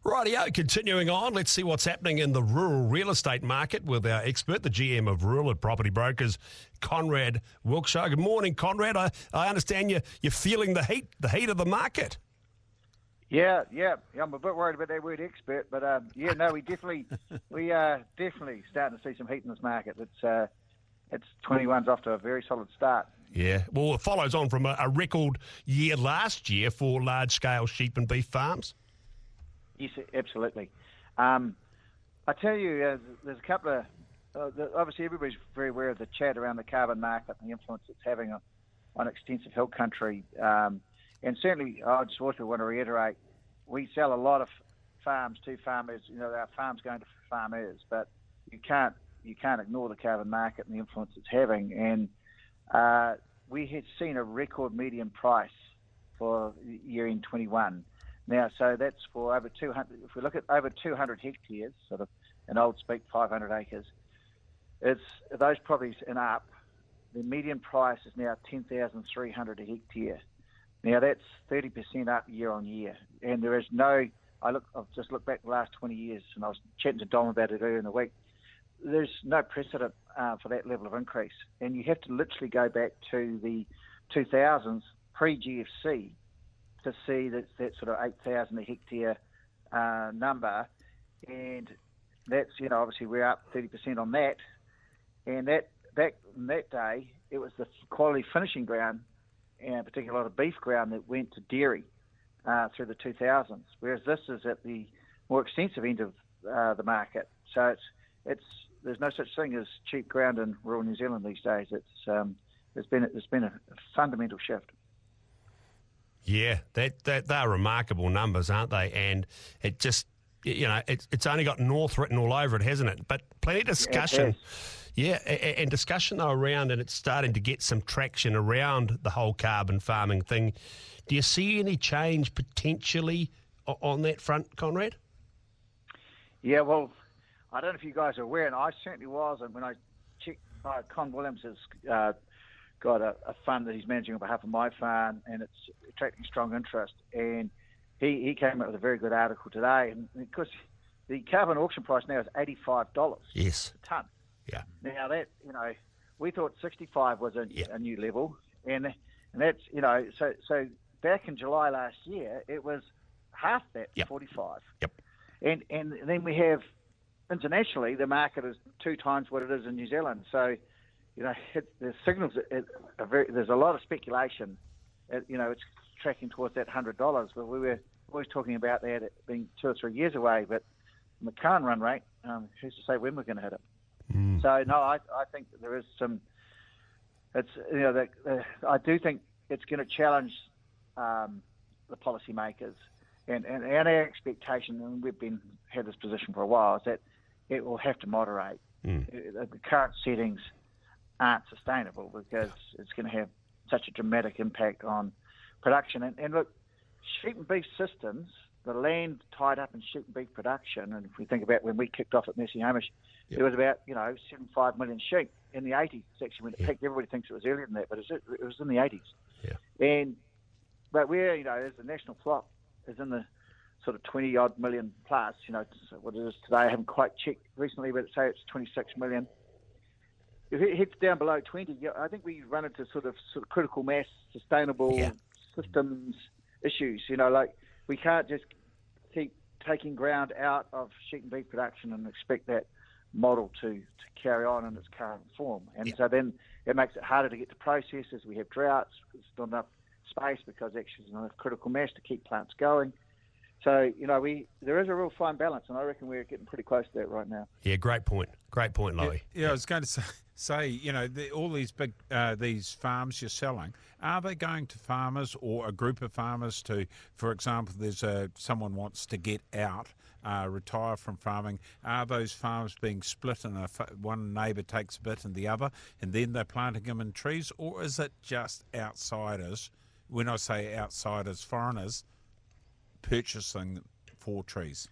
Rightio, continuing on, let's see what's happening in the rural real estate market with our expert, the GM of Rural and Property Brokers, Conrad Wilkshire. Good morning, Conrad. I understand you're feeling the heat of the market. Yeah. I'm a bit worried about that word expert, but we are definitely starting to see some heat in this market. It's 21's off to a very solid start. Yeah, well, it follows on from a record year last year for large-scale sheep and beef farms. Yes, absolutely. I tell you, there's a couple of... obviously, everybody's very aware of the chat around the carbon market and the influence it's having on extensive hill country. And certainly, I just also want to reiterate, we sell a lot of farms to farmers. You know, our farms going to farmers, but you can't ignore the carbon market and the influence it's having. And we had seen a record median price for year end 21. Now, so that's for over 200. If we look at over 200 hectares, sort of an old speak 500 acres, it's those properties and up. The median price is now 10,300 a hectare. Now that's 30% up year on year, and there is no. I've just looked back the last 20 years, and I was chatting to Dom about it earlier in the week. There's no precedent for that level of increase, and you have to literally go back to the 2000s pre-GFC to see that sort of 8,000 a hectare number, and that's obviously we're up 30% on that, and that back in that day it was the quality finishing ground, and particularly a lot of beef ground that went to dairy through the 2000s, whereas this is at the more extensive end of the market. So it's there's no such thing as cheap ground in rural New Zealand these days. There's been a fundamental shift. Yeah, they're remarkable numbers, aren't they? And it just, it's only got North written all over it, hasn't it? But plenty of discussion. Yeah, and discussion though around, and it's starting to get some traction around the whole carbon farming thing. Do you see any change potentially on that front, Conrad? Yeah, well, I don't know if you guys are aware, and I certainly wasn't when I checked. Con Williams has got a fund that he's managing on behalf of my farm, and it's attracting strong interest. And he came up with a very good article today, and because the carbon auction price now is $85 yes. a tonne. Yeah. Now that we thought 65 was a new level, and that's so back in July last year it was half that, 45. Yep. And then we have internationally the market is 2 times what it is in New Zealand. So the signals there's a lot of speculation. It's tracking towards that $100, but we were always talking about that being 2 or 3 years away. But in the current run rate, who's to say when we're going to hit it? So no, I think there is some. It's I do think it's going to challenge the policymakers, and our expectation, and we've had this position for a while, is that it will have to moderate. The current settings aren't sustainable because it's going to have such a dramatic impact on production. And look, sheep and beef systems, the land tied up in sheep and beef production, and if we think about when we kicked off at Mercy Hamish, there was about 75 million sheep in the 80s. It's actually when it peaked. Everybody thinks it was earlier than that, but it was in the 80s. Yeah. But we're as the national flock is in the sort of 20 odd million plus. What it is today, I haven't quite checked recently, but say it's 26 million. If it hits down below 20, I think we run into sort of critical mass, sustainable systems issues. Like we can't just keep taking ground out of sheep and beef production and expect that model to carry on in its current form. And so then it makes it harder to get to processes. We have droughts. There's not enough space because actually there's not enough critical mass to keep plants going. So, there is a real fine balance, and I reckon we're getting pretty close to that right now. Yeah, great point. Great point, Loey. Yeah, I was going to say, all these big these farms you're selling, are they going to farmers or a group of farmers to, for example, there's someone wants to get out, retire from farming, are those farms being split and one neighbour takes a bit and the other, and then they're planting them in trees, or is it just outsiders, when I say outsiders, foreigners, purchasing for trees?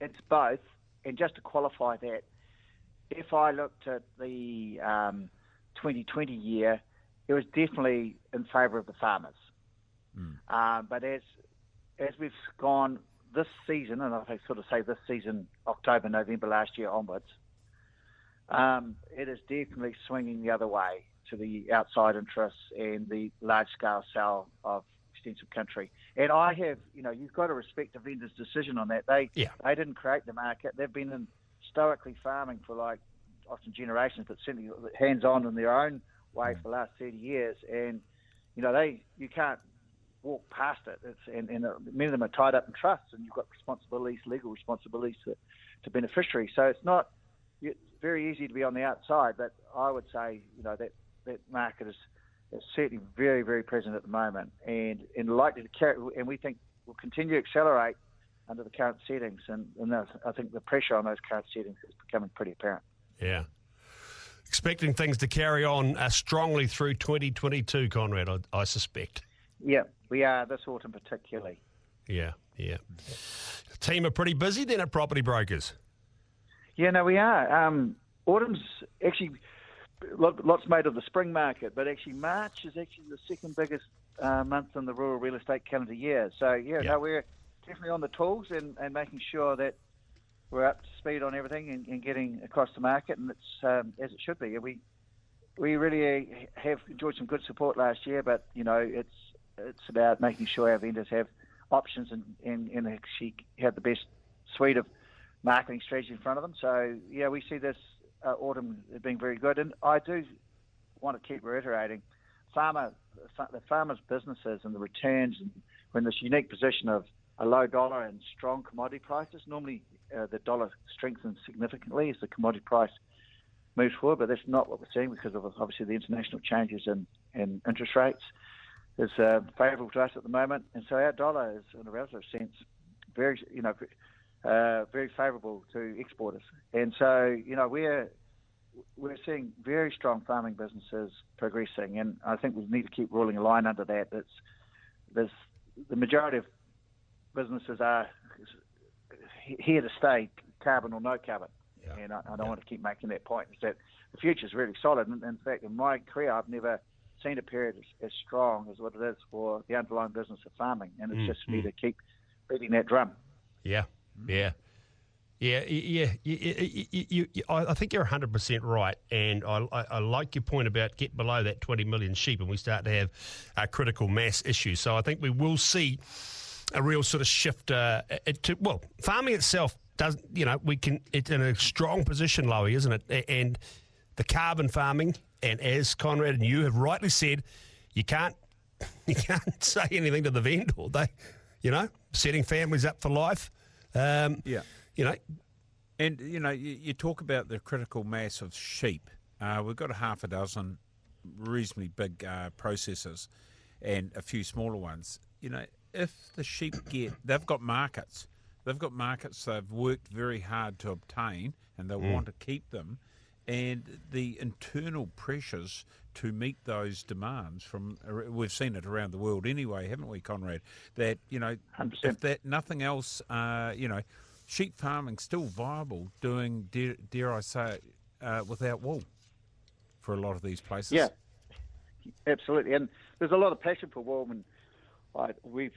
It's both, and just to qualify that, if I looked at the 2020 year, it was definitely in favour of the farmers. But as as we've gone this season, and I sort of say this season, October, November last year onwards, it is definitely swinging the other way to the outside interests and the large-scale sale of extensive country. And I have, you've got to respect the vendor's decision on that. They didn't create the market. They've been historically farming for often generations, but certainly hands-on in their own way for the last 30 years. And, you can't walk past it. And many of them are tied up in trusts, and you've got responsibilities, legal responsibilities to beneficiaries. So it's very easy to be on the outside, but I would say, that market is certainly very, very present at the moment, and likely to carry, and we think will continue to accelerate under the current settings. And I think the pressure on those current settings is becoming pretty apparent. Yeah. Expecting things to carry on strongly through 2022, Conrad, I suspect. Yeah, we are this autumn particularly. Yeah. The team are pretty busy then at Property Brokers. Yeah, no, we are. Autumn's actually lots made of the spring market, but actually March is actually the second biggest month in the rural real estate calendar year. So, no, we're definitely on the tools and making sure that we're up to speed on everything and getting across the market, and it's as it should be. We really have enjoyed some good support last year, but, it's about making sure our vendors have options and actually have the best suite of marketing strategy in front of them. So, we see this autumn being very good. And I do want to keep reiterating, the farmers' businesses and the returns, and we're in this unique position of a low dollar and strong commodity prices. Normally, the dollar strengthens significantly as the commodity price moves forward, but that's not what we're seeing because of obviously the international changes in interest rates. Is favourable to us at the moment, and so our dollar is, in a relative sense, very favourable to exporters. And so, we're seeing very strong farming businesses progressing, and I think we need to keep rolling a line under that. The majority of businesses are here to stay, carbon or no carbon. Yeah. And I don't want to keep making that point. Is that the future is really solid. And in fact, in my career, I've never seen a period as strong as what it is for the underlying business of farming, and it's just for me to keep beating that drum. I think you're 100% right, and I like your point about get below that 20 million sheep and we start to have critical mass issues. So I think we will see a real sort of shift farming itself does, it's in a strong position, Loey, isn't it? And the carbon farming, and as Conrad and you have rightly said, you can't say anything to the vendor. They, setting families up for life. And, you talk about the critical mass of sheep. We've got a half a dozen reasonably big processors and a few smaller ones. If the sheep they've got markets. They've got markets they've worked very hard to obtain, and they want to keep them. And the internal pressures to meet those demands we've seen it around the world anyway, haven't we, Conrad? That, 100%. If that nothing else, sheep farming's still viable doing, dare I say it, without wool for a lot of these places. Yeah, absolutely. And there's a lot of passion for wool. And we're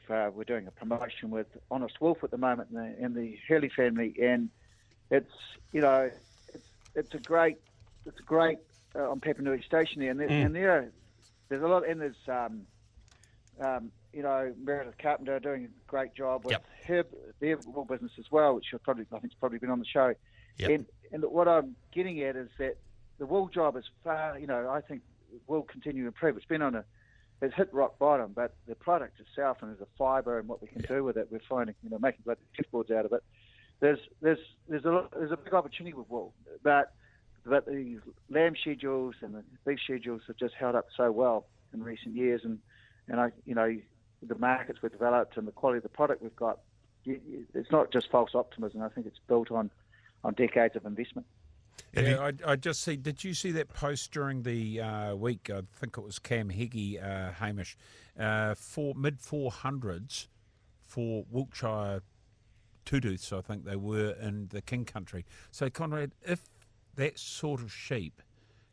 doing a promotion with Honest Wolf at the moment in the Hurley family, and it's a great on Papanui Station there, and there's a lot, and there's Meredith Carpenter doing a great job with their wool business as well, which I think's probably been on the show. Yep. And what I'm getting at is that the wool job is far, I think will continue to improve. It's hit rock bottom, but the product itself and the fibre and what we can do with it, we're finding, making bloody chipboards out of it. There's a big opportunity with wool, but the lamb schedules and the beef schedules have just held up so well in recent years, and the markets we've developed and the quality of the product we've got, it's not just false optimism. I think it's built on decades of investment. Yeah, I just see. Did you see that post during the week? I think it was Cam Heggie, Hamish, for mid-400s for Wilkshire two-tooths, I think they were, in the King Country. So, Conrad, if that sort of sheep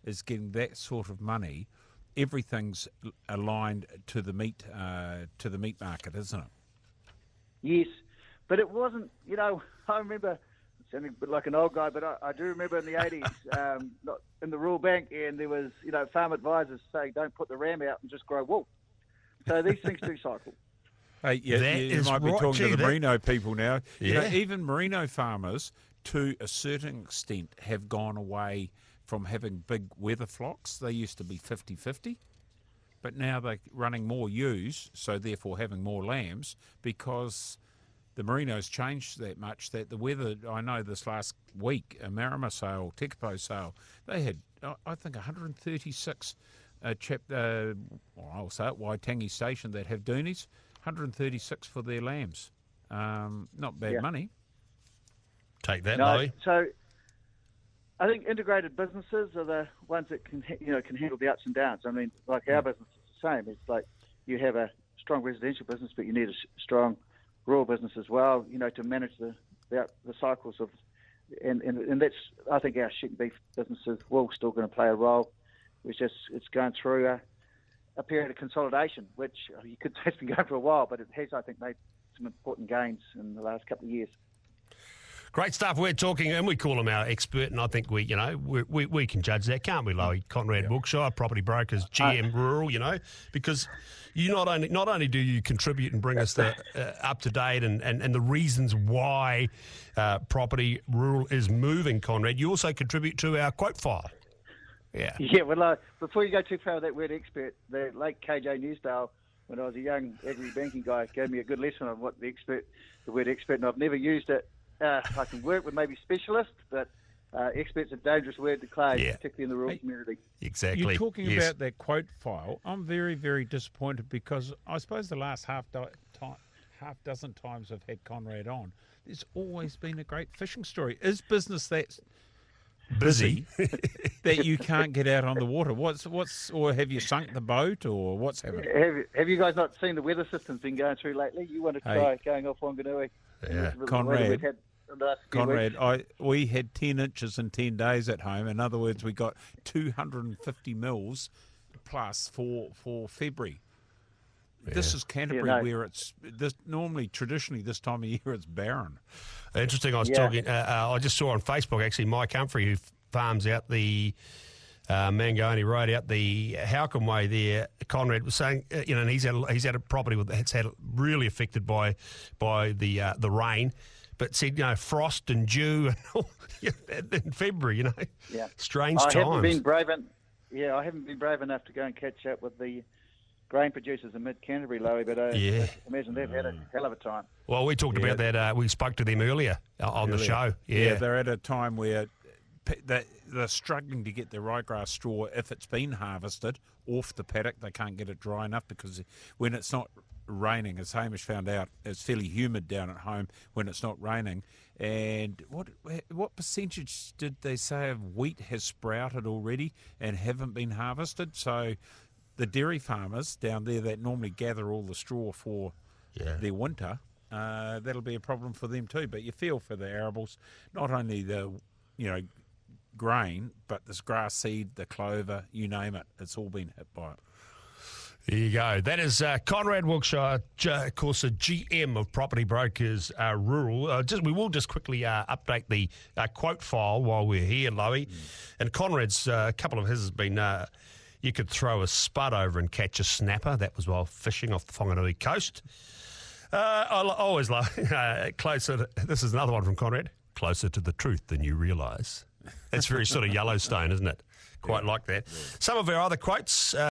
is getting that sort of money, everything's aligned to the meat market, isn't it? Yes, but it wasn't, I remember, sounding a bit like an old guy, but I do remember in the 80s, not in the rural bank, and there was, farm advisors saying don't put the ram out and just grow wool. So these things do cycle. Hey, you might be talking to the merino people now. Yeah. Even merino farmers, to a certain extent, have gone away from having big weather flocks. They used to be 50-50, but now they're running more ewes, so therefore having more lambs, because the merinos changed that much that the weather, I know this last week, a Marama sale, Tekapo sale, they had, I think, 136 I'll say it, Waitangi Station that have doonies, 136 for their lambs. Not bad money. Take that, Loey. So I think integrated businesses are the ones that can handle the ups and downs. I mean, like our business is the same. It's like you have a strong residential business, but you need a strong rural business as well, to manage the cycles of, and that's, I think our sheep and beef businesses will still going to play a role. It's going through a period of consolidation, which you could say it's been going for a while, but it has, I think, made some important gains in the last couple of years. Great stuff. We're talking, and we call him our expert, and I think we can judge that, can't we, Loey? Conrad Wilkshire, property brokers, GM Rural, because you not only do you contribute and bring us the up to date and the reasons why property rural is moving, Conrad, you also contribute to our quote file. Yeah. Yeah, well, before you go too far with that word expert, the late KJ Newsdale, when I was a young agri-banking guy, gave me a good lesson on what the word expert, and I've never used it. I can work with maybe specialist, but expert's a dangerous word to claim, particularly in the rural community. Exactly. You're talking about that quote file. I'm very, very disappointed because I suppose the last half dozen times I've had Conrad on, there's always been a great fishing story. Is business that busy that you can't get out on the water? Or have you sunk the boat, or what's happening? Have you guys not seen the weather system's been going through lately? You want to try going off Wanganui? Yeah, Conrad, we had 10 inches in 10 days at home. In other words, we got 250 mils plus for February. Yeah. This is Canterbury, where it's traditionally this time of year it's barren. Interesting. I was talking. I just saw on Facebook actually Mike Humphrey, who farms out the Mangoni Road out the Howcombe Way there. Conrad was saying, and he's had a property that's had really affected by the rain, but said frost and dew and all, in February. Strange times. I haven't been brave enough to go and catch up with the grain producers in mid-Canterbury, Loey, but I imagine they've had a hell of a time. Well, we talked about that. We spoke to them earlier on the show. Yeah, they're at a time where they're struggling to get their ryegrass straw, if it's been harvested, off the paddock. They can't get it dry enough because when it's not raining, as Hamish found out, it's fairly humid down at home when it's not raining. And what percentage did they say of wheat has sprouted already and haven't been harvested? So the dairy farmers down there that normally gather all the straw for their winter, that'll be a problem for them too. But you feel for the arables, not only the grain, but this grass seed, the clover, you name it, it's all been hit by it. There you go. That is Conrad Wilkshire, of course, a GM of Property Brokers Rural. We will just quickly update the quote file while we're here, Loey. And Conrad's, a couple of his has been, you could throw a spud over and catch a snapper. That was while fishing off the Whanganui coast. I always love closer. This is another one from Conrad. Closer to the truth than you realise. That's very sort of Yellowstone, isn't it? Quite like that. Some of our other quotes.